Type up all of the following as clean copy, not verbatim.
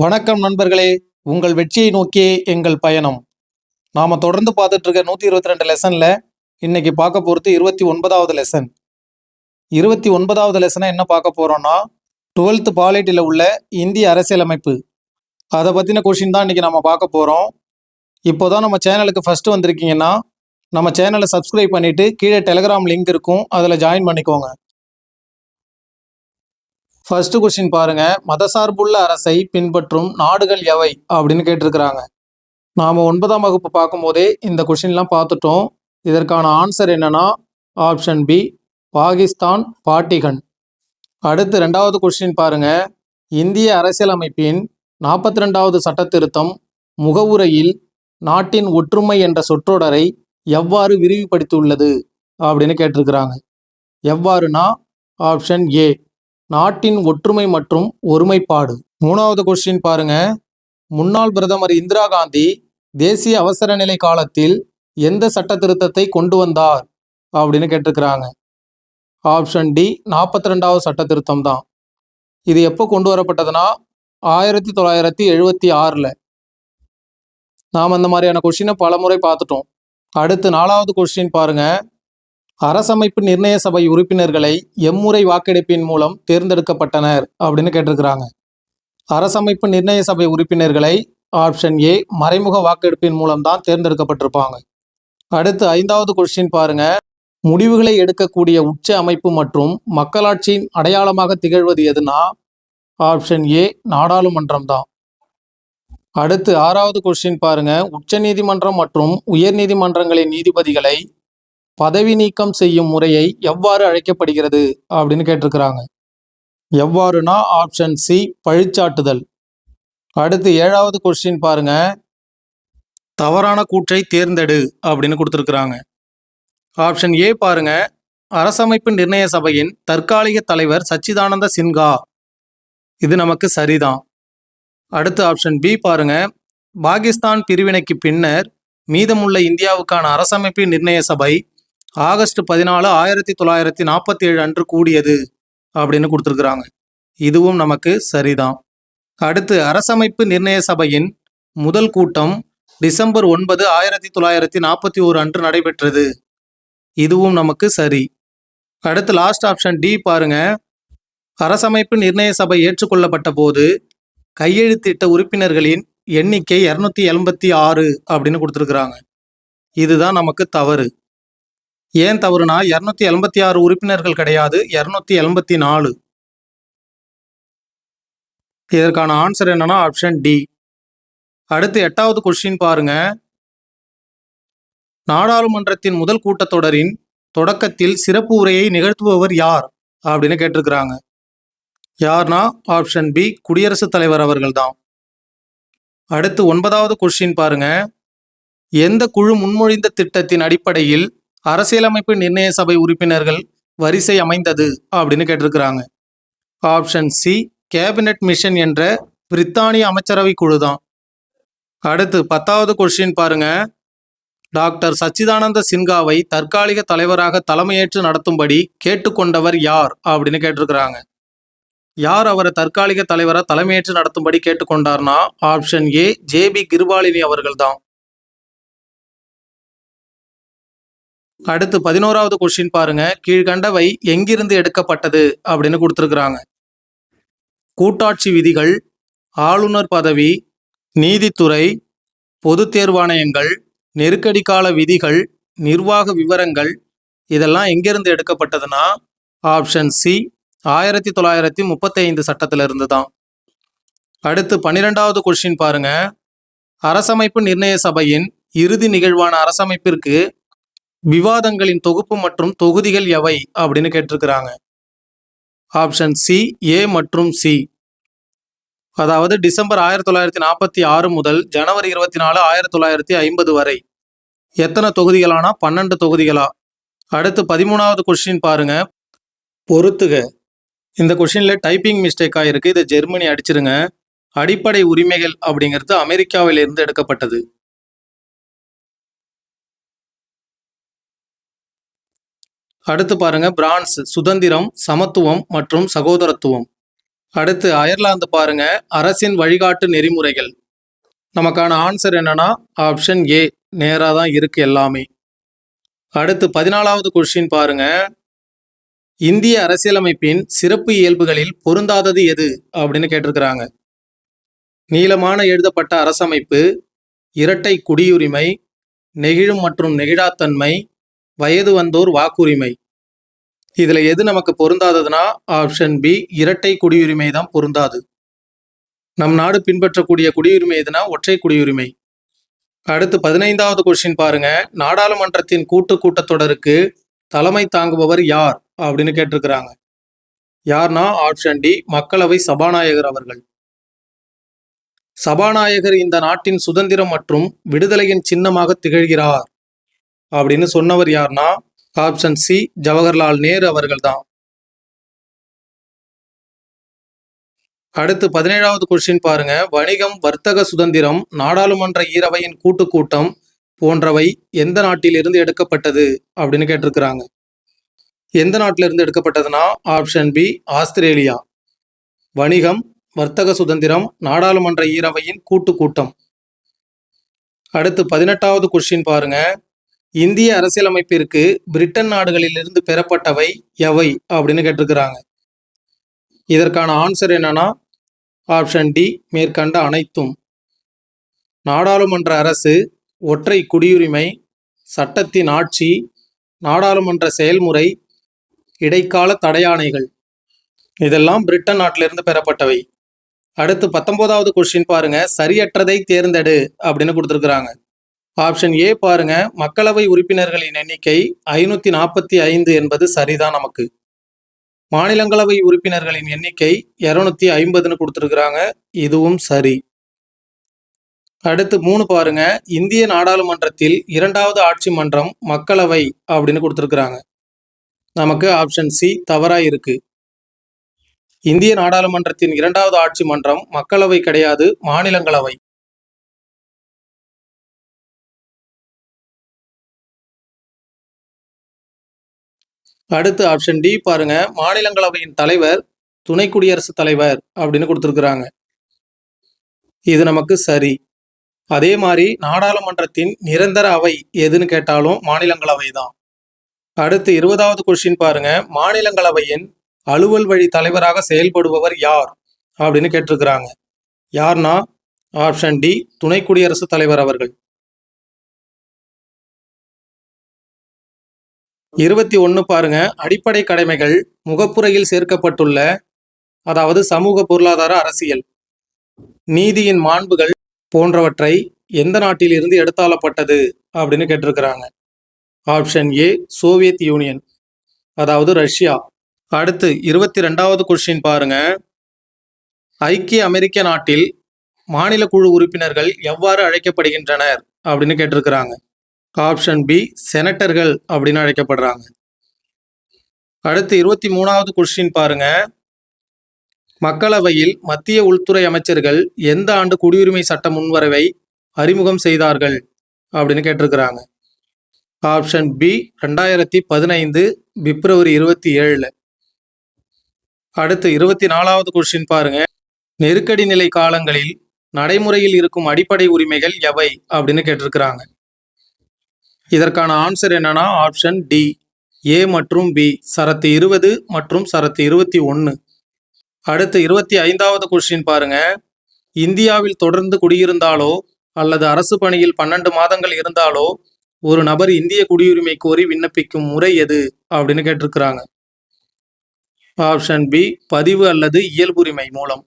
வணக்கம் நண்பர்களே, உங்கள் வெற்றியை நோக்கியே எங்கள் பயணம். நாம தொடர்ந்து பார்த்துட்டு இருக்க 122 லெசன்ல இன்னைக்கு பார்க்க போறது 29வது லெசன். 29வது லெசனை என்ன பார்க்க போறோம்னா 12th பாலிட்டில உள்ள இந்திய அரசியலமைப்பு. அதை பத்தின கொஸ்டின் தான் இன்னைக்கு நம்ம பார்க்க போறோம். இப்போதான் நம்ம சேனலுக்கு ஃபர்ஸ்ட் வந்திருக்கீங்கன்னா நம்ம சேனலை சப்ஸ்கிரைப் பண்ணிட்டு கீழே டெலிகிராம் லிங்க் இருக்கும், அதில் ஜாயின் பண்ணிக்கோங்க. ஃபர்ஸ்ட் கொஸ்டின் பாருங்க, மதசார்புள்ள அரசை பின்பற்றும் நாடுகள் எவை அப்படின்னு கேட்டிருக்கிறாங்க. நாம 9ஆம் வகுப்பு பார்க்கும்போதே இந்த கொஸ்டின்லாம் பார்த்துட்டோம். இதற்கான ஆன்சர் என்னன்னா ஆப்ஷன் பி, பாகிஸ்தான், பாட்டிகன். அடுத்து 2வது கொஸ்டின் பாருங்க, இந்திய அரசியலமைப்பின் 42வது சட்ட திருத்தம் முகவுரையில் நாட்டின் ஒற்றுமை என்ற சொற்றொடரை எவ்வாறு விரிவுபடுத்தியுள்ளது அப்படின்னு கேட்டிருக்கிறாங்க. எவ்வாறுனா ஆப்ஷன் ஏ, நாட்டின் ஒற்றுமை மற்றும் ஒருமைப்பாடு. 3வது கொஸ்டின் பாருங்க, முன்னாள் பிரதமர் இந்திரா காந்தி தேசிய அவசர நிலை காலத்தில் எந்த சட்ட திருத்தத்தை கொண்டு வந்தார் அப்படின்னு கேட்டிருக்கிறாங்க. ஆப்ஷன் டி, 42வது சட்ட திருத்தம் தான். இது எப்போ கொண்டு வரப்பட்டதுன்னா 1976ல். நாம் அந்த மாதிரியான கொஸ்டினை பல முறை பார்த்துட்டோம். அடுத்து 4வது கொஸ்டின் பாருங்க, அரசமைப்பு நிர்ணய சபை உறுப்பினர்களை எம்முறை வாக்கெடுப்பின் மூலம் தேர்ந்தெடுக்கப்பட்டனர் அப்படின்னு கேட்டிருக்கிறாங்க. அரசமைப்பு நிர்ணய சபை உறுப்பினர்களை ஆப்ஷன் ஏ, மறைமுக வாக்கெடுப்பின் மூலம் தான் தேர்ந்தெடுக்கப்பட்டிருப்பாங்க. அடுத்து 5வது கொஸ்டின் பாருங்க, முடிவுகளை எடுக்கக்கூடிய உச்ச அமைப்பு மற்றும் மக்களாட்சியின் அடையாளமாக திகழ்வது எதுனா ஆப்ஷன் ஏ, நாடாளுமன்றம் தான். அடுத்து 6வது கொஸ்டின் பாருங்க, உச்ச நீதிமன்றம் மற்றும் உயர் நீதிமன்றங்களின் நீதிபதிகளை பதவி நீக்கம் செய்யும் முறையை எவ்வாறு அழைக்கப்படுகிறது அப்படின்னு கேட்டிருக்கிறாங்க. எவ்வாறுனா ஆப்ஷன் சி, பழிச்சாட்டுதல். அடுத்து 7வது கொஸ்டின் பாருங்க, தவறான கூற்றை தேர்ந்தெடு அப்படின்னு கொடுத்துருக்குறாங்க. ஆப்ஷன் ஏ பாருங்க, அரசமைப்பு நிர்ணய சபையின் தற்காலிக தலைவர் சச்சிதானந்த சின்ஹா. இது நமக்கு சரிதான். அடுத்து ஆப்ஷன் பி பாருங்க, பாகிஸ்தான் பிரிவினைக்கு பின்னர் மீதமுள்ள இந்தியாவுக்கான அரசமைப்பு நிர்ணய சபை ஆகஸ்ட் 14, 1947 அன்று கூடியது அப்படின்னு கொடுத்துருக்குறாங்க. இதுவும் நமக்கு சரிதான். அடுத்து அரசமைப்பு நிர்ணய சபையின் முதல் கூட்டம் டிசம்பர் 9, 1941 அன்று நடைபெற்றது. இதுவும் நமக்கு சரி. அடுத்து லாஸ்ட் ஆப்ஷன் டி பாருங்க, அரசமைப்பு நிர்ணய சபை ஏற்றுக்கொள்ளப்பட்ட போது கையெழுத்திட்ட உறுப்பினர்களின் எண்ணிக்கை 286 அப்படின்னு கொடுத்துருக்குறாங்க. இதுதான் நமக்கு தவறு. ஏன் தவறுனா 276 உறுப்பினர்கள் கிடையாது, 284. இதற்கான ஆன்சர் என்னன்னா ஆப்ஷன் டி. அடுத்து 8வது கொஸ்டின் பாருங்க, நாடாளுமன்றத்தின் முதல் கூட்டத்தொடரின் தொடக்கத்தில் சிறப்பு உரையை நிகழ்த்துபவர் யார் அப்படின்னு கேட்டிருக்கிறாங்க. யார்னா ஆப்ஷன் பி, குடியரசுத் தலைவர் அவர்கள் தான். அடுத்து 9வது கொஸ்டின் பாருங்க, எந்த குழு முன்மொழிந்த திட்டத்தின் அடிப்படையில் அரசியலமைப்பு நிர்ணய சபை உறுப்பினர்கள் வரிசை அமைந்தது அப்படின்னு கேட்டிருக்கிறாங்க. ஆப்ஷன் சி, கேபினட் மிஷன் என்ற பிரித்தானிய அமைச்சரவை குழு தான். அடுத்து 10வது கொஸ்டின் பாருங்க, டாக்டர் சச்சிதானந்த சின்ஹாவை தற்காலிக தலைவராக தலைமையேற்று நடத்தும்படி கேட்டுக்கொண்டவர் யார் அப்படின்னு கேட்டிருக்கிறாங்க. யார் அவரை தற்காலிக தலைவராக தலைமையேற்று நடத்தும்படி கேட்டுக்கொண்டார்னா ஆப்ஷன் ஏ, ஜே.பி. கிருபாலினி அவர்கள் தான். அடுத்து 11வது கொஸ்டின் பாருங்க, கீழ்கண்டவை எங்கிருந்து எடுக்கப்பட்டது அப்படின்னு கொடுத்துருக்குறாங்க. கூட்டாட்சி விதிகள், ஆளுநர் பதவி, நீதித்துறை, பொது தேர்வாணையங்கள், நெருக்கடி கால விதிகள், நிர்வாக விவரங்கள், இதெல்லாம் எங்கிருந்து எடுக்கப்பட்டதுன்னா ஆப்ஷன் சி, 1935 சட்டத்திலிருந்து தான். அடுத்து 12வது கொஸ்டின் பாருங்க, அரசமைப்பு நிர்ணய சபையின் இறுதி நிகழ்வான அரசமைப்பிற்கு விவாதங்களின் தொகுப்பு மற்றும் தொகுதிகள் எவை அப்படின்னு கேட்டிருக்கிறாங்க. ஆப்ஷன் சி, ஏ மற்றும் சி. அதாவது டிசம்பர் 1946 முதல் ஜனவரி 24, 1950 வரை. எத்தனை தொகுதிகளானா 12 தொகுதிகளா. அடுத்து 13வது கொஸ்டின் பாருங்க, பொறுத்துக. இந்த கொஸ்டின்ல டைப்பிங் மிஸ்டேக் ஆயிருக்கு, இதை ஜெர்மனி அடிச்சிருங்க. அடிப்படை உரிமைகள் அப்படிங்கிறது அமெரிக்காவிலிருந்து எடுக்கப்பட்டது. அடுத்து பாருங்க, பிரான்ஸ் சுதந்திரம், சமத்துவம் மற்றும் சகோதரத்துவம். அடுத்து அயர்லாந்து பாருங்க, அரசின் வழிகாட்டு நெறிமுறைகள். நமக்கான ஆன்சர் என்னன்னா ஆப்ஷன் ஏ, நேரா தான் இருக்கு எல்லாமே. அடுத்து 14வது கொஸ்டின் பாருங்க, இந்திய அரசியலமைப்பின் சிறப்பு இயல்புகளில் பொருந்தாதது எது அப்படின்னு கேட்டிருக்கிறாங்க. நீளமான எழுதப்பட்ட அரசமைப்பு, இரட்டை குடியுரிமை, நெகிழும் மற்றும் நெகிழாத்தன்மை, வயது வந்தோர் வாக்குரிமை. இதுல எது நமக்கு பொருந்தாததுன்னா ஆப்ஷன் பி, இரட்டை குடியுரிமை தான் பொருந்தாது. நம் நாடு பின்பற்றக்கூடிய குடியுரிமை எதுனா ஒற்றை குடியுரிமை. அடுத்து 15வது கொஸ்டின் பாருங்க, நாடாளுமன்றத்தின் கூட்டத்தொடருக்கு தலைமை தாங்குபவர் யார் அப்படின்னு கேட்டிருக்கிறாங்க. யார்னா ஆப்ஷன் டி, மக்களவை சபாநாயகர் அவர்கள். சபாநாயகர் இந்த நாட்டின் சுதந்திரம் மற்றும் விடுதலையின் சின்னமாக திகழ்கிறார் அப்படின்னு சொன்னவர் யார்னா ஆப்ஷன் சி, ஜவஹர்லால் நேரு அவர்கள் தான். அடுத்து 17வது கொஸ்டின் பாருங்க, வணிகம், வர்த்தக சுதந்திரம், நாடாளுமன்ற ஈரவையின் கூட்டம் போன்றவை எந்த நாட்டிலிருந்து எடுக்கப்பட்டது அப்படின்னு கேட்டிருக்கிறாங்க. எந்த நாட்டிலிருந்து எடுக்கப்பட்டதுன்னா ஆப்ஷன் பி, ஆஸ்திரேலியா. வணிகம், வர்த்தக சுதந்திரம், நாடாளுமன்ற ஈரவையின் கூட்டம். அடுத்து 18வது கொஸ்டின் பாருங்க, இந்திய அரசியலமைப்பிற்கு பிரிட்டன் நாடுகளிலிருந்து பெறப்பட்டவை எவை அப்படின்னு கேட்டிருக்கிறாங்க. இதற்கான ஆன்சர் என்னன்னா ஆப்ஷன் டி, மேற்கண்ட அனைத்தும். நாடாளுமன்ற அரசு, ஒற்றை குடியுரிமை, சட்டத்தின் ஆட்சி, நாடாளுமன்ற செயல்முறை, இடைக்கால தடையாணைகள், இதெல்லாம் பிரிட்டன் நாட்டிலிருந்து பெறப்பட்டவை. அடுத்து 19வது கொஸ்டின் பாருங்க, சரியற்றதை தேர்ந்தெடு அப்படின்னு கொடுத்துருக்குறாங்க. ஆப்ஷன் ஏ பாருங்க, மக்களவை உறுப்பினர்களின் எண்ணிக்கை 545 என்பது சரிதான் நமக்கு. மாநிலங்களவை உறுப்பினர்களின் எண்ணிக்கை 250ன்னு கொடுத்துருக்குறாங்க, இதுவும் சரி. அடுத்து 3 பாருங்க, இந்திய நாடாளுமன்றத்தில் 2வது ஆட்சி மன்றம் மக்களவை அப்படின்னு கொடுத்துருக்குறாங்க. நமக்கு ஆப்ஷன் சி தவறா இருக்கு. இந்திய நாடாளுமன்றத்தின் 2வது ஆட்சி மன்றம் மக்களவை கிடையாது, மாநிலங்களவை. அடுத்து ஆப்ஷன் டி பாருங்க, மாநிலங்களவையின் தலைவர் துணை குடியரசுத் தலைவர் அப்படின்னு கொடுத்துருக்குறாங்க. இது நமக்கு சரி. அதே மாதிரி நாடாளுமன்றத்தின் நிரந்தர அவை எதுன்னு கேட்டாலும் மாநிலங்களவை தான். அடுத்து 20வது கொஸ்டின் பாருங்க, மாநிலங்களவையின் அலுவல் வழி தலைவராக செயல்படுபவர் யார் அப்படின்னு கேட்டிருக்கிறாங்க. யார்னா ஆப்ஷன் டி, துணை குடியரசுத் தலைவர் அவர்கள். 21 பாருங்க, அடிப்படை கடமைகள் முகப்புரையில் சேர்க்கப்பட்டுள்ள, அதாவது சமூக, பொருளாதார, அரசியல், நீதியின் மாண்புகள் போன்றவற்றை எந்த நாட்டில் இருந்து எடுத்தாளப்பட்டது அப்படின்னு கேட்டிருக்கிறாங்க. ஆப்ஷன் ஏ, சோவியத் யூனியன், அதாவது ரஷ்யா. அடுத்து 22வது கொஸ்டின் பாருங்க, ஐக்கிய அமெரிக்க நாட்டில் மாநில குழு உறுப்பினர்கள் எவ்வாறு அழைக்கப்படுகின்றனர் அப்படின்னு கேட்டிருக்கிறாங்க. ஆப்ஷன் பி, செனட்டர்கள் அப்படின்னு அழைக்கப்படுறாங்க. அடுத்து 23வது கொஸ்டின் பாருங்க, மக்களவையில் மத்திய உள்துறை அமைச்சர்கள் எந்த ஆண்டு குடியுரிமை சட்ட முன்வரைவை அறிமுகம் செய்தார்கள் அப்படின்னு கேட்டிருக்கிறாங்க. ஆப்ஷன் பி, 2015 பிப்ரவரி 27. அடுத்து 24வது கொஸ்டின் பாருங்க, நெருக்கடி நிலை காலங்களில் நடைமுறையில் இருக்கும் அடிப்படை உரிமைகள் எவை அப்படின்னு கேட்டிருக்கிறாங்க. இதற்கான ஆன்சர் என்னன்னா ஆப்ஷன் டி, ஏ மற்றும் பி, சரத்து 20 மற்றும் சரத்து 21. அடுத்து 25வது கொஸ்டின் பாருங்க, இந்தியாவில் தொடர்ந்து குடியிருந்தாலோ அல்லது அரசு பணியில் 12 மாதங்கள் இருந்தாலோ ஒரு நபர் இந்திய குடியுரிமை கோரி விண்ணப்பிக்கும் முறை எது அப்படின்னு கேட்டிருக்கிறாங்க. ஆப்ஷன் பி, பதிவு அல்லது இயல்புரிமை மூலம்.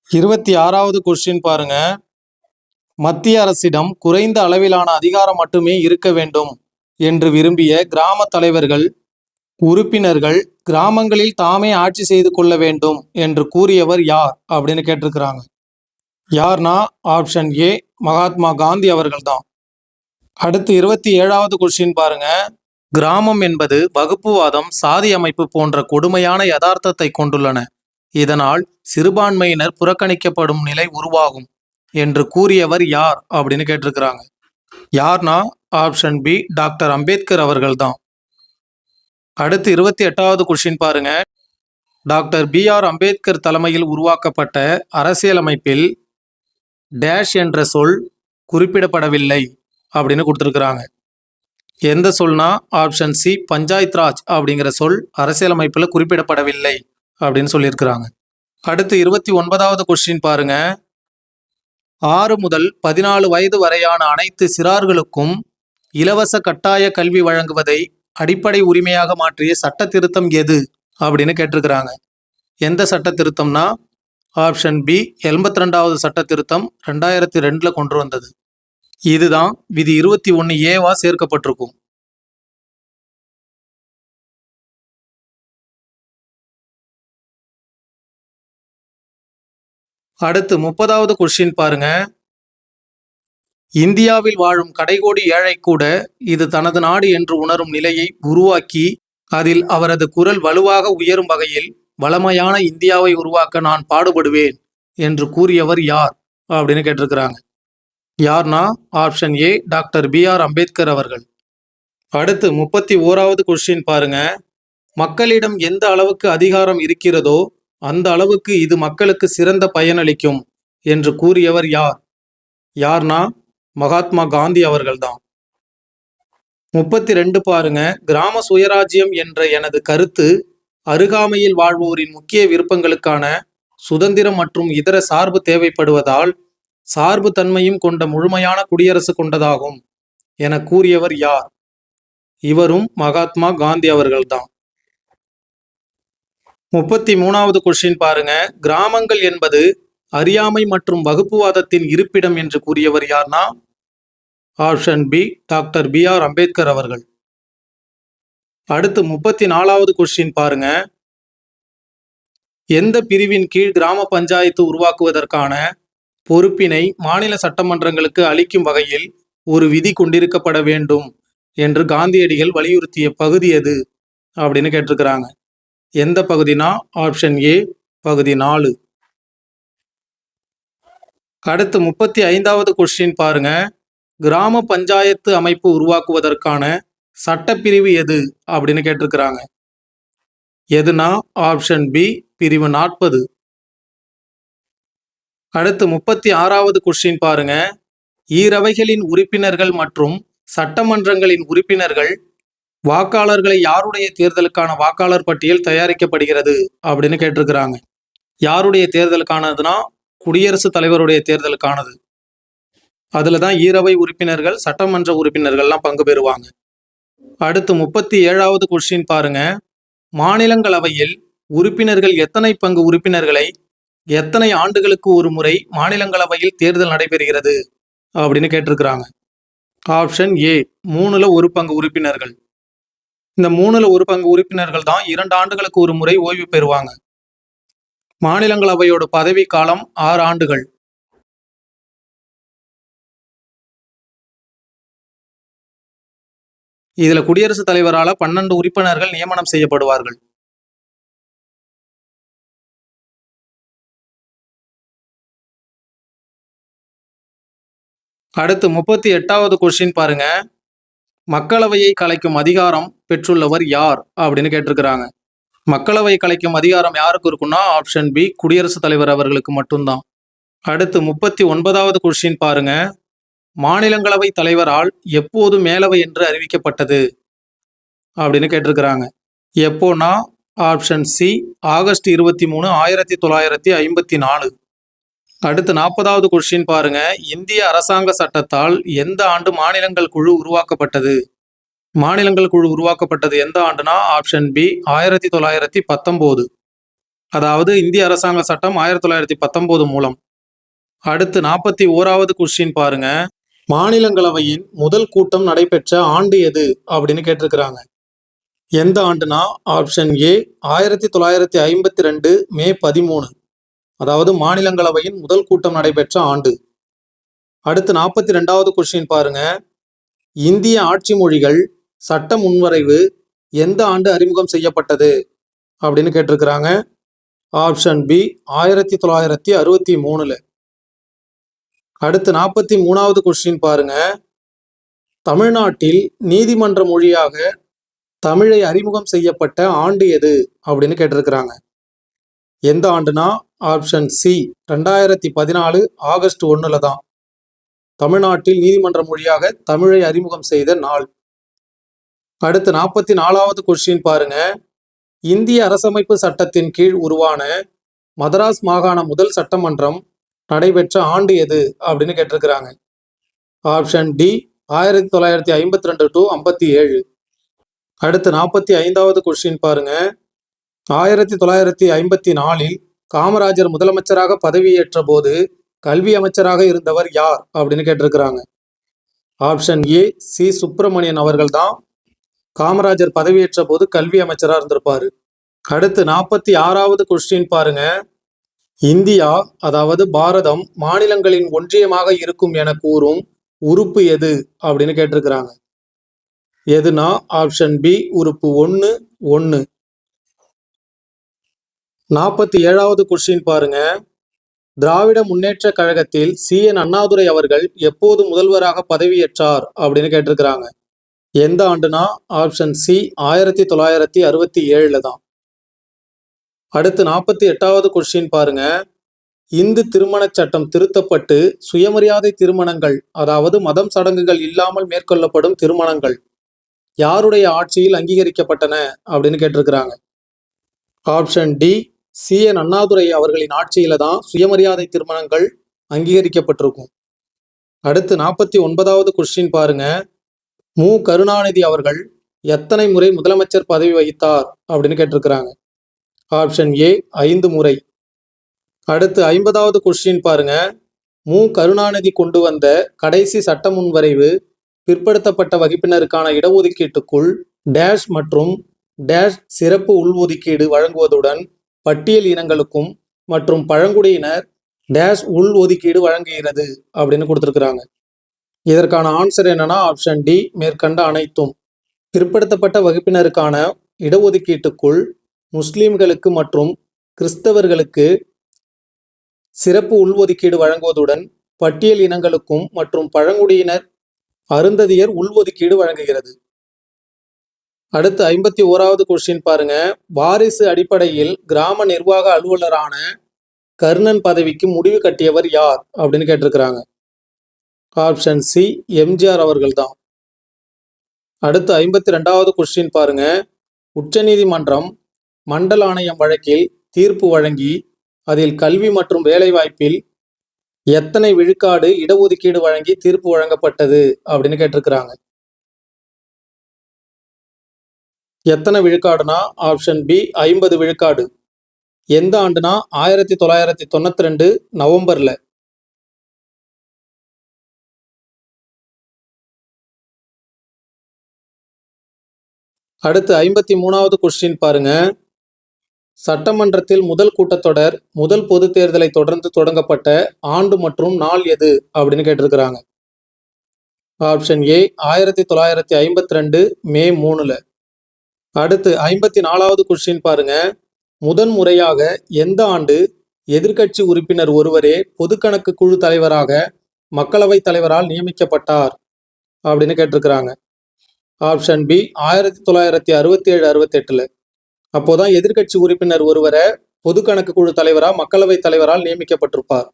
26வது கொஸ்டின் பாருங்க, மத்திய அரசிடம் குறைந்த அளவிலான அதிகாரம் மட்டுமே இருக்க வேண்டும் என்று விரும்பிய கிராம தலைவர்கள், உறுப்பினர்கள் கிராமங்களில் தாமே ஆட்சி செய்து கொள்ள வேண்டும் என்று கூறியவர் யார் அப்படின்னு கேட்டிருக்கிறாங்க. யார்னா ஆப்ஷன் ஏ, மகாத்மா காந்தி அவர்கள் தான். அடுத்து 27வது கொஸ்டின் பாருங்க, கிராமம் என்பது வகுப்புவாதம், சாதி அமைப்பு போன்ற கொடுமையான யதார்த்தத்தை கொண்டுள்ளன. இதனால் சிறுபான்மையினர் புறக்கணிக்கப்படும் நிலை உருவாகும் என்று கூறியவர் யார் அப்படின்னு கேட்டிருக்கிறாங்க. யார்னா ஆப்ஷன் பி, டாக்டர் அம்பேத்கர் அவர்கள் தான். அடுத்து 28வது கொஸ்டின் பாருங்க, டாக்டர் பி.ஆர். அம்பேத்கர் தலைமையில் உருவாக்கப்பட்ட அரசியலமைப்பில் டேஷ் என்ற சொல் குறிப்பிடப்படவில்லை அப்படின்னு கொடுத்துருக்குறாங்க. எந்த சொல்னா ஆப்ஷன் சி பஞ்சாயத் ராஜ் அப்படிங்கிற சொல் அரசியலமைப்பில் குறிப்பிடப்படவில்லை அப்படின்னு சொல்லியிருக்கிறாங்க. அடுத்து 29வது கொஸ்டின் பாருங்க. 6 முதல் 14 வயது வரையான அனைத்து சிறார்களுக்கும் இலவச கட்டாய கல்வி வழங்குவதை அடிப்படை உரிமையாக மாற்றிய சட்ட திருத்தம் எது அப்படின்னு கேட்டிருக்கிறாங்க. எந்த சட்ட திருத்தம்னா ஆப்ஷன் பி 82வது சட்ட திருத்தம் 2002 கொண்டு வந்தது. இதுதான் விதி 21A சேர்க்கப்பட்டிருக்கும். அடுத்து 30வது கொஸ்டின் பாருங்க. இந்தியாவில் வாழும் கடைகோடி ஏழை கூட இது தனது நாடு என்று உணரும் நிலையை உருவாக்கி அதில் அவரது குரல் வலுவாக உயரும் வகையில் வளமையான இந்தியாவை உருவாக்க நான் பாடுபடுவேன் என்று கூறியவர் யார் அப்படின்னு கேட்டிருக்கிறாங்க. யார்னா option A doctor B R. Ambedkar அவர்கள். அடுத்து 31வது கொஸ்டின் பாருங்க. மக்களிடம் எந்த அளவுக்கு அதிகாரம் இருக்கிறதோ அந்த அளவுக்கு இது மக்களுக்கு சிறந்த பயனளிக்கும் என்று கூறியவர் யார்? யார்னா மகாத்மா காந்தி அவர்கள்தான். 32 பாருங்க. கிராம சுயராஜ்யம் என்ற எனது கருத்து அருகாமையில் வாழ்வோரின் முக்கிய விருப்பங்களுக்கான சுதந்திரம் மற்றும் இதர சார்பு தேவைப்படுவதால் சார்பு தன்மையும் கொண்ட முழுமையான குடியரசு கொண்டதாகும் என கூறியவர் யார்? இவரும் மகாத்மா காந்தி அவர்கள்தான். 33வது கொஸ்டின் பாருங்க. கிராமங்கள் என்பது அறியாமை மற்றும் வகுப்புவாதத்தின் இருப்பிடம் என்று கூறியவர் யார்னா option B doctor B R. Ambedkar அவர்கள். அடுத்து 34வது கொஸ்டின் பாருங்க. எந்த பிரிவின் கீழ் கிராம பஞ்சாயத்து உருவாக்குவதற்கான பொறுப்பினை மாநில சட்டமன்றங்களுக்கு அளிக்கும் வகையில் ஒரு விதி கொண்டிருக்கப்பட வேண்டும் என்று காந்தியடிகள் வலியுறுத்திய பகுதி எது அப்படின்னு கேட்டிருக்கிறாங்க. எந்த பகுதினா ஆப்ஷன் ஏ பகுதி 4. அடுத்து 35வது கொஸ்டின் பாருங்க. கிராம பஞ்சாயத்து அமைப்பு உருவாக்குவதற்கான சட்டப்பிரிவு எது அப்படின்னு கேட்டிருக்கிறாங்க. எதுனா ஆப்ஷன் பி பிரிவு 40. அடுத்து 36வது கொஸ்டின் பாருங்க. ஈரவைகளின் உறுப்பினர்கள் மற்றும் சட்டமன்றங்களின் உறுப்பினர்கள் வாக்காளர்களை யாருடைய தேர்தலுக்கான வாக்காளர் பட்டியல் தயாரிக்கப்படுகிறது அப்படின்னு கேட்டிருக்கிறாங்க. யாருடைய தேர்தலுக்கானதுன்னா குடியரசுத் தலைவருடைய தேர்தலுக்கானது. அதுல தான் ஈரவை உறுப்பினர்கள் சட்டமன்ற உறுப்பினர்கள்லாம் பங்கு பெறுவாங்க. அடுத்து 37வது கொஸ்டின் பாருங்க. மாநிலங்களவையில் உறுப்பினர்கள் எத்தனை பங்கு உறுப்பினர்களை எத்தனை ஆண்டுகளுக்கு ஒரு முறை மாநிலங்களவையில் தேர்தல் நடைபெறுகிறது அப்படின்னு கேட்டிருக்கிறாங்க. ஆப்ஷன் ஏ 3ல் 1 பங்கு உறுப்பினர்கள். இந்த 3ல் 1 பங்கு உறுப்பினர்கள் தான் 2 ஆண்டுகளுக்கு ஒரு முறை ஓய்வு பெறுவாங்க. மாநிலங்களவையோட பதவி காலம் 6 ஆண்டுகள். இதுல குடியரசுத் தலைவரால 12 உறுப்பினர்கள் நியமனம் செய்யப்படுவார்கள். அடுத்து 38வது கொஸ்டின் பாருங்க. மக்களவையை கலைக்கும் அதிகாரம் பெற்றுள்ளவர் யார் அப்படின்னு கேட்டிருக்கிறாங்க. மக்களவை கலைக்கும் அதிகாரம் யாருக்கு இருக்குன்னா ஆப்ஷன் பி குடியரசுத் தலைவர் அவர்களுக்கு மட்டும்தான். அடுத்து 39வது கொஸ்டின் பாருங்க. மாநிலங்களவை தலைவரால் எப்போது மேலவை என்று அறிவிக்கப்பட்டது அப்படின்னு கேட்டிருக்கிறாங்க. எப்போனா ஆப்ஷன் சி ஆகஸ்ட் 23, 1954. அடுத்து 40வது கொஸ்டின் பாருங்க. இந்திய அரசாங்க சட்டத்தால் எந்த ஆண்டு மாநிலங்கள் குழு உருவாக்கப்பட்டது? மாநிலங்கள் குழு உருவாக்கப்பட்டது எந்த ஆண்டுனா ஆப்ஷன் பி 1919. அதாவது இந்திய அரசாங்க சட்டம் 1919 மூலம். அடுத்து 41வது கொஸ்டின் பாருங்க. மாநிலங்களவையின் முதல் கூட்டம் நடைபெற்ற ஆண்டு எது அப்படின்னு கேட்டிருக்கிறாங்க. எந்த ஆண்டுனா ஆப்ஷன் ஏ 1952 மே 13. அதாவது மாநிலங்களவையின் முதல் கூட்டம் நடைபெற்ற ஆண்டு. அடுத்து 42வது கொஸ்டின் பாருங்க. இந்திய ஆட்சி மொழிகள் சட்ட முன்வரைவு எந்த ஆண்டு அறிமுகம் செய்யப்பட்டது அப்படின்னு கேட்டிருக்கிறாங்க. Option B 1963. அடுத்து 43வது கொஸ்டின் பாருங்க. தமிழ்நாட்டில் நீதிமன்ற மொழியாக தமிழை அறிமுகம் செய்யப்பட்ட ஆண்டு எது அப்படின்னு கேட்டிருக்கிறாங்க. எந்த ஆண்டுனா ஆப்ஷன் சி 2014 ஆகஸ்ட் 1 தான் தமிழ்நாட்டில் நீதிமன்ற மொழியாக தமிழை அறிமுகம் செய்த நாள். அடுத்து 44வது கொஸ்டின் பாருங்க. இந்திய அரசமைப்பு சட்டத்தின் கீழ் உருவான மதராஸ் மாகாண முதல் சட்டமன்றம் நடைபெற்ற ஆண்டு எது அப்படின்னு கேட்டிருக்கிறாங்க. Option D 1952 to 57. அடுத்து 45வது கொஸ்டின் பாருங்க. 1954 காமராஜர் முதலமைச்சராக பதவியேற்ற போது கல்வி அமைச்சராக இருந்தவர் யார் அப்படின்னு கேட்டிருக்கிறாங்க. ஆப்ஷன் ஏ சி சுப்பிரமணியன் அவர்கள் தான் காமராஜர் பதவியேற்ற போது கல்வி அமைச்சராக இருந்திருப்பாரு. அடுத்து 46வது கொஸ்டின் பாருங்க. இந்தியா அதாவது பாரதம் மாநிலங்களின் ஒன்றியமாக இருக்கும் என கூறும் உறுப்பு எது அப்படின்னு கேட்டிருக்கிறாங்க. எதுனா ஆப்ஷன் பி உறுப்பு 1. 47வது கொஸ்டின் பாருங்க. திராவிட முன்னேற்ற கழகத்தில் CN அண்ணாதுரை அவர்கள் எப்போது முதல்வராக பதவியேற்றார் அப்படின்னு கேட்டிருக்கிறாங்க. எந்த ஆண்டுனா ஆப்ஷன் சி 1967 தான். அடுத்து 48வது கொஸ்டின் பாருங்க. இந்து திருமண சட்டம் திருத்தப்பட்டு சுயமரியாதை திருமணங்கள் அதாவது மதம் சடங்குகள் இல்லாமல் மேற்கொள்ளப்படும் திருமணங்கள் யாருடைய ஆட்சியில் அங்கீகரிக்கப்பட்டன அப்படின்னு கேட்டிருக்கிறாங்க. ஆப்ஷன் டி CN அண்ணாதுரை அவர்களின் ஆட்சியில தான் சுயமரியாதை திருமணங்கள் அங்கீகரிக்கப்பட்டிருக்கும். அடுத்து 49வது கொஸ்டின் பாருங்க. மு கருணாநிதி அவர்கள் எத்தனை முறை முதலமைச்சர் பதவி வகித்தார் அப்படின்னு கேட்டிருக்கிறாங்க. ஆப்ஷன் ஏ 5 முறை. அடுத்து 50வது கொஸ்டின் பாருங்க. மு கருணாநிதி கொண்டு வந்த கடைசி சட்ட முன்வரைவு பிற்படுத்தப்பட்ட வகுப்பினருக்கான இடஒதுக்கீட்டுக்குள் டேஷ் மற்றும் டேஷ் சிறப்பு உள்ஒதுக்கீடு வழங்குவதுடன் பட்டியல் இனங்களுக்கும் மற்றும் பழங்குடியினர் டேஷ் உள் ஒதுக்கீடு வழங்குகிறது அப்படின்னு கொடுத்துருக்குறாங்க. இதற்கான ஆன்சர் என்னன்னா ஆப்ஷன் டி மேற்கண்ட அனைத்தும். பிற்படுத்தப்பட்ட வகுப்பினருக்கான இடஒதுக்கீட்டுக்குள் முஸ்லிம்களுக்கு மற்றும் கிறிஸ்தவர்களுக்கு சிறப்பு உள்ஒதுக்கீடு வழங்குவதுடன் பட்டியல் இனங்களுக்கும் மற்றும் பழங்குடியினர் அருந்ததியர் உள்ஒதுக்கீடு வழங்குகிறது. அடுத்து 51வது கொஸ்டின் பாருங்க. வாரிசு அடிப்படையில் கிராம நிர்வாக அலுவலரான கர்ணன் பதவிக்கு முடிவு கட்டியவர் யார் அப்படின்னு கேட்டிருக்கிறாங்க. ஆப்ஷன் சி எம்ஜிஆர் அவர்கள் தான். அடுத்து 52வது கொஸ்டின் பாருங்க. உச்சநீதிமன்றம் மண்டல் ஆணையம் வழக்கில் தீர்ப்பு வழங்கி அதில் கல்வி மற்றும் வேலைவாய்ப்பில் எத்தனை விழுக்காடு இடஒதுக்கீடு வழங்கி தீர்ப்பு வழங்கப்பட்டது அப்படின்னு கேட்டிருக்கிறாங்க. எத்தனை விழுக்காடுனா ஆப்ஷன் பி 50 விழுக்காடு. எந்த ஆண்டுனா 1992 நவம்பர்ல. அடுத்து 53வது கொஸ்டின் பாருங்க. சட்டமன்றத்தில் முதல் கூட்டத்தொடர் முதல் பொது தேர்தலை தொடர்ந்து தொடங்கப்பட்ட ஆண்டு மற்றும் நாள் எது அப்படின்னு கேட்டிருக்கிறாங்க. ஆப்ஷன் ஏ 1952 மே 3. அடுத்து 54வது கொஸ்டின் பாருங்க. முதன் முறையாக எந்த ஆண்டு எதிர்க்கட்சி உறுப்பினர் ஒருவரே பொதுக்கணக்கு குழு தலைவராக மக்களவைத் தலைவரால் நியமிக்கப்பட்டார் அப்படின்னு கேட்டிருக்கிறாங்க. Option B 1967-68. அப்போதான் எதிர்க்கட்சி உறுப்பினர் ஒருவரை பொதுக்கணக்கு குழு தலைவரா மக்களவைத் தலைவரால் நியமிக்கப்பட்டிருப்பார்.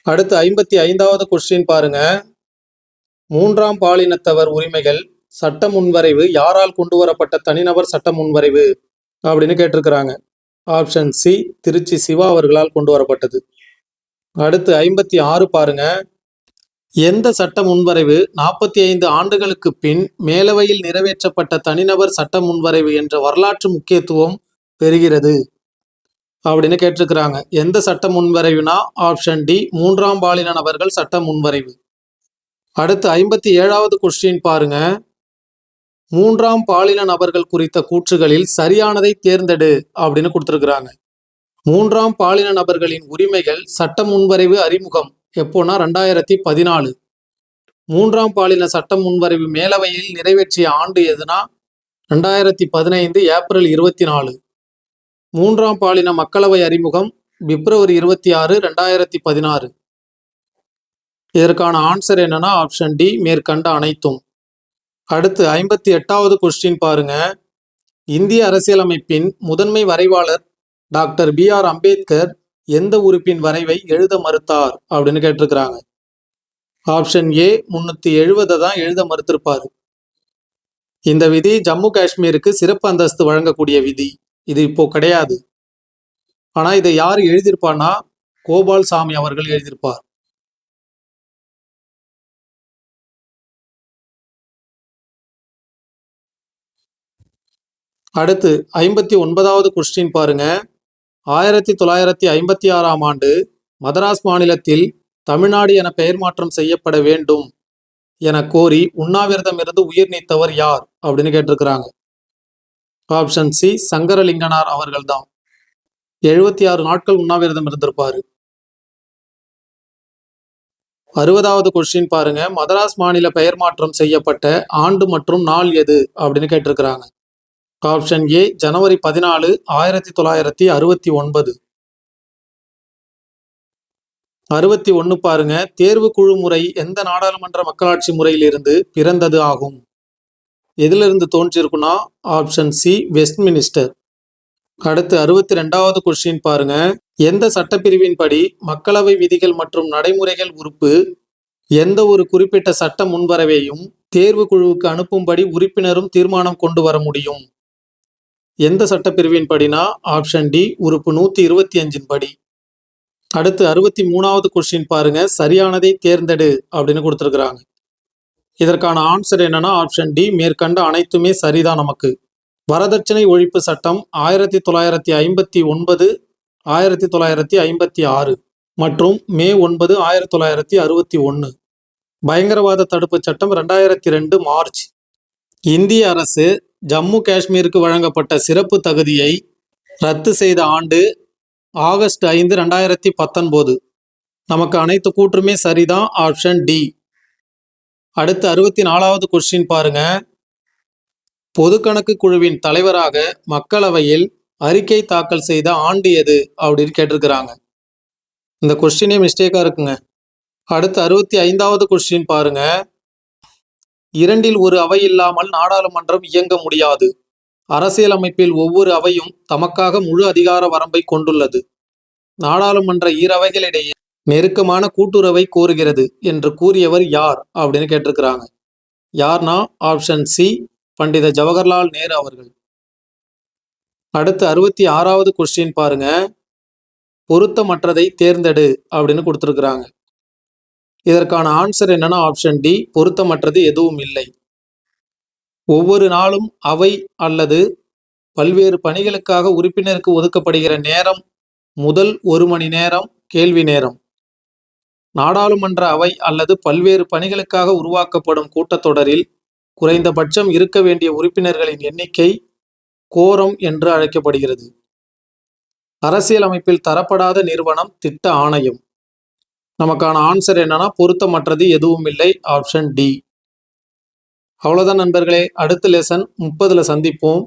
அடுத்து 55வது கொஸ்டின் பாருங்க. மூன்றாம் பாலினத்தவர் உரிமைகள் சட்ட முன்வரைவு யாரால் கொண்டு வரப்பட்ட தனிநபர் சட்ட முன்வரைவு அப்படின்னு கேட்டிருக்கிறாங்க. ஆப்ஷன் சி திருச்சி சிவா அவர்களால் கொண்டு வரப்பட்டது. அடுத்து 56 பாருங்க. எந்த சட்ட முன்வரைவு 45 ஆண்டுகளுக்கு பின் மேலவையில் நிறைவேற்றப்பட்ட தனிநபர் சட்ட முன்வரைவு என்ற வரலாற்று முக்கியத்துவம் பெறுகிறது அப்படின்னு கேட்டிருக்கிறாங்க. எந்த சட்ட முன்வரைவுனா ஆப்ஷன் டி மூன்றாம் பாலின நபர்கள் சட்ட முன்வரைவு. அடுத்து 57வது கொஸ்டின் பாருங்க. மூன்றாம் பாலின நபர்கள் குறித்த கூற்றுகளில் சரியானதை தேர்ந்தெடு அப்படின்னு கொடுத்துருக்குறாங்க. மூன்றாம் பாலின நபர்களின் உரிமைகள் சட்ட முன்வரைவு அறிமுகம் எப்போனா 2014. மூன்றாம் பாலின சட்ட முன்வரைவு மேலவையில் நிறைவேற்றிய ஆண்டு எதுனா 2015 ஏப்ரல் 24. மூன்றாம் பாலின மக்களவை அறிமுகம் பிப்ரவரி 26, 2016. இதற்கான ஆன்சர் என்னன்னா ஆப்ஷன் டி மேற்கண்ட அனைத்தும். அடுத்து 58வது கொஸ்டின் பாருங்க. இந்திய அரசியலமைப்பின் முதன்மை வரைவாளர் டாக்டர் BR அம்பேத்கர் எந்த உறுப்பின் வரைவை எழுத மறுத்தார் அப்படின்னு கேட்டிருக்கிறாங்க. ஆப்ஷன் ஏ 370 தான் எழுத மறுத்திருப்பாரு. இந்த விதி ஜம்மு காஷ்மீருக்கு சிறப்பு அந்தஸ்து வழங்கக்கூடிய விதி. இது இப்போ கிடையாது. ஆனா இதை யார் எழுதியிருப்பான்னா கோபால் சாமி அவர்கள் எழுதியிருப்பார். அடுத்து 59வது கொஸ்டின் பாருங்க. 1956ஆம் ஆண்டு மதராஸ் மாநிலத்தில் தமிழ்நாடு என பெயர் மாற்றம் செய்யப்பட வேண்டும் என கோரி உண்ணாவிரதம் இருந்து உயிர் நீத்தவர் யார் அப்படின்னு கேட்டிருக்கிறாங்க. ஆப்ஷன் சி சங்கரலிங்கனார் அவர்கள் தான். 76 நாட்கள் உண்ணாவிரதம் இருந்திருப்பாரு. 60வது கொஸ்டின் பாருங்க. மதராஸ் மாநில பெயர் மாற்றம் செய்யப்பட்ட ஆண்டு மற்றும் நாள் எது அப்படின்னு கேட்டிருக்கிறாங்க. ஆப்ஷன் ஏ ஜனவரி 14, 1969. 61 பாருங்க. தேர்வு குழு முறை எந்த நாடாளுமன்ற மக்களாட்சி முறையிலிருந்து பிறந்தது ஆகும்? எதிலிருந்து தோன்றியிருக்குன்னா ஆப்ஷன் சி வெஸ்ட்மினிஸ்டர். அடுத்து 62வது கொஸ்டின் பாருங்க. எந்த சட்டப்பிரிவின் படி மக்களவை விதிகள் மற்றும் நடைமுறைகள் உறுப்பு எந்த ஒரு குறிப்பிட்ட சட்ட முன்வரவையும் தேர்வு குழுவுக்கு அனுப்பும்படி உறுப்பினரும் தீர்மானம் கொண்டு வர முடியும்? எந்த சட்டப்பிரிவின் படினா ஆப்ஷன் டி உறுப்பு 125 படி. அடுத்து 63வது கொஸ்டின் பாருங்க. சரியானதை தேர்ந்தெடு அப்படின்னு கொடுத்துருக்குறாங்க. இதற்கான ஆன்சர் என்னன்னா ஆப்ஷன் டி மேற்கண்ட அனைத்துமே சரிதான். நமக்கு வரதட்சணை ஒழிப்பு சட்டம் 1959, 1956 மற்றும் மே 9, 1961. பயங்கரவாத தடுப்பு சட்டம் 2002 மார்ச். இந்திய அரசு ஜம்மு காஷ்மீருக்கு வழங்கப்பட்ட சிறப்பு தகுதியை ரத்து செய்த ஆண்டு ஆகஸ்ட் 5, 2019. நமக்கு அனைத்து கூற்றுமே சரிதான். Option D. அடுத்து 64வது கொஸ்டின் பாருங்க. பொது கணக்கு குழுவின் தலைவராக மக்களவையில் அறிக்கை தாக்கல் செய்த ஆண்டு எது அப்படின்னு கேட்டிருக்கிறாங்க. இந்த கொஸ்டினே மிஸ்டேக்கா இருக்குங்க. அடுத்து 65வது கொஸ்டின் பாருங்க. 2இல் ஒரு அவை இல்லாமல் நாடாளுமன்றம் இயங்க முடியாது. அரசியலமைப்பில் ஒவ்வொரு அவையும் தமக்காக முழு அதிகார வரம்பை கொண்டுள்ளது. நாடாளுமன்ற ஈரவைகளிடையே நெருக்கமான கூட்டுறவை கோருகிறது என்று கூறியவர் யார் அப்படின்னு கேட்டிருக்கிறாங்க. யார்னா ஆப்ஷன் சி பண்டித ஜவஹர்லால் நேரு அவர்கள். அடுத்து 66வது கொஸ்டின் பாருங்க. பொருத்தமற்றதை தேர்ந்தெடு அப்படின்னு கொடுத்துருக்குறாங்க. இதற்கான ஆன்சர் என்னன்னா ஆப்ஷன் டி பொருத்தமற்றது எதுவும் இல்லை. ஒவ்வொரு நாளும் அவை அல்லது பல்வேறு பணிகளுக்காக உறுப்பினருக்கு ஒதுக்கப்படுகிற நேரம் முதல் 1 மணி நேரம் கேள்வி நேரம். நாடாளுமன்ற அவை அல்லது பல்வேறு பணிகளுக்காக உருவாக்கப்படும் கூட்டத்தொடரில் குறைந்தபட்சம் இருக்க வேண்டிய உறுப்பினர்களின் எண்ணிக்கை கோரம் என்று அழைக்கப்படுகிறது. அரசியலமைப்பில் தரப்படாத நிறுவனம் திட்ட ஆணையம். நமக்கான ஆன்சர் என்னன்னா பொருத்தமற்றது எதுவும் இல்லை. Option D. அவ்வளவுதான் நண்பர்களே. அடுத்த லெசன் 30ல் சந்திப்போம்.